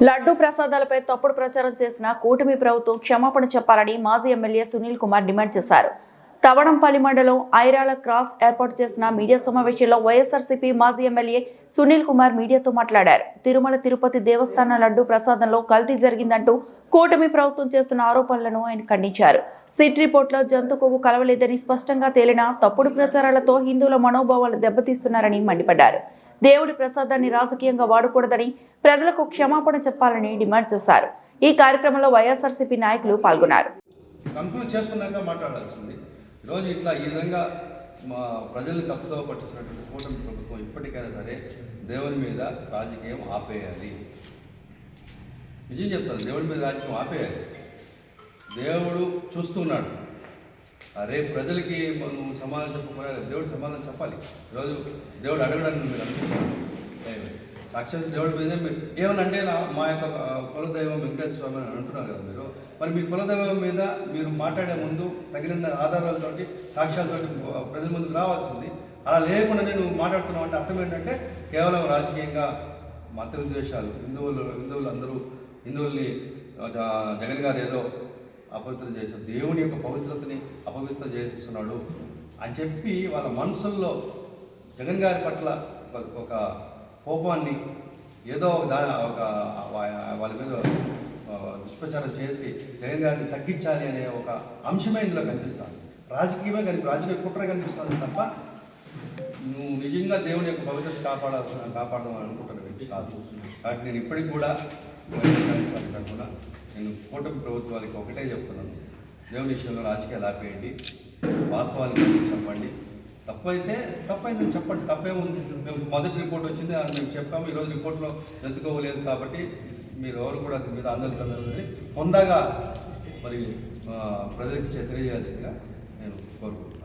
లడ్డూ ప్రసాదాలపై తప్పుడు ప్రచారం చేసిన కూటమి ప్రభుత్వం క్షమాపణ చెప్పాలని మాజీ ఎమ్మెల్యే సునీల్ కుమార్ డిమాండ్ చేశారు. తవడంపల్లి మండలం ఐరాల క్రాస్ ఏర్పాటు చేసిన మీడియా సమావేశంలో వైఎస్ఆర్సీపీ మాజీ ఎమ్మెల్యే సునీల్ కుమార్ మీడియాతో మాట్లాడారు. తిరుమల తిరుపతి దేవస్థాన లడ్డూ ప్రసాదంలో కల్తీ జరిగిందంటూ కూటమి ప్రభుత్వం చేస్తున్న ఆరోపణలను ఆయన ఖండించారు. సిట్ రిపోర్ట్లో జంతు కొవ్వు కలవలేదని స్పష్టంగా తేలిన తప్పుడు ప్రచారాలతో హిందువుల మనోభావాలు దెబ్బతీస్తున్నారని మండిపడ్డారు. దేవుడి ప్రసాదాన్ని రాజకీయంగా వాడకూడదని ప్రజలకు క్షమాపణ చెప్పాలని డిమాండ్ చేశారు. ఈ కార్యక్రమంలో వైఎస్ఆర్సీపీ నాయకులు పాల్గొన్నారు. కంక్లూడ్ చేసుకున్నాక మాట్లాడాల్సింది. ఈరోజు ఇట్లా ఈ విధంగా మా ప్రజల్ని తప్పుతో పట్టించినటువంటి కూటమి ప్రభుత్వం ఇప్పటికైనా సరే దేవుని మీద రాజకీయం ఆపేయాలి. నిజం చెప్తాను, దేవుడి మీద రాజకీయం ఆపేయాలి. దేవుడు చూస్తున్నాడు. రేపు ప్రజలకి మనం సమాధానం చెప్పకపోయినా దేవుడు సమాధానం చెప్పాలి. ఈరోజు దేవుడు అడగడానికి మీరు అనుకుంటున్నారు. సాక్షాత్ దేవుడి మీద మీరు ఏమనంటే మా యొక్క కులదైవం వెంకటేశ్వర స్వామి అని అంటున్నారు కదా మీరు. మరి మీ కులదైవం మీద మీరు మాట్లాడే ముందు తగిన ఆధారాలతోటి సాక్ష్యాలతోటి ప్రజల ముందుకు రావాల్సింది. అలా లేకుండా నేను మాట్లాడుతున్నావు అంటే అర్థం ఏంటంటే కేవలం రాజకీయంగా మత విద్వేషాలు, హిందువుల్ని జగన్ గారు ఏదో అపవిత్రం చేశారు, దేవుని యొక్క పవిత్రతని అపవిత్రం చేస్తున్నాడు అని చెప్పి వాళ్ళ మనసుల్లో జగన్ గారి పట్ల ఒక కోపాన్ని ఏదో ఒక వాళ్ళ మీద దుష్ప్రచారం చేసి జగన్ గారిని తగ్గించాలి అనే ఒక అంశమే ఇందులో కనిపిస్తుంది. రాజకీయమే రాజకీయ కుట్ర కనిపిస్తుంది తప్ప నువ్వు నిజంగా దేవుని యొక్క పవిత్రత కాపాడదాం అనుకుంటున్న వ్యక్తి కాదు. కాబట్టి నేను ఇప్పటికి కూడా నేను కూటమి ప్రభుత్వానికి ఒకటే చెప్తున్నాను, దేవుని విషయంలో రాజకీయాలు ఆపేయండి, వాస్తవానికి చెప్పండి. తప్పైందని చెప్పండి. తప్పేముంది? మేము మొదటి రిపోర్ట్ వచ్చింది, మేము చెప్పాము. ఈరోజు రిపోర్ట్లో ఎత్తుకోవలేదు కాబట్టి మీరు ఎవరు కూడా దీని మీద ఆందోళన చెందాలని పొందగా మరి ప్రజలకు తెలియజేయాల్సిందిగా నేను కోరుకుంటున్నాను.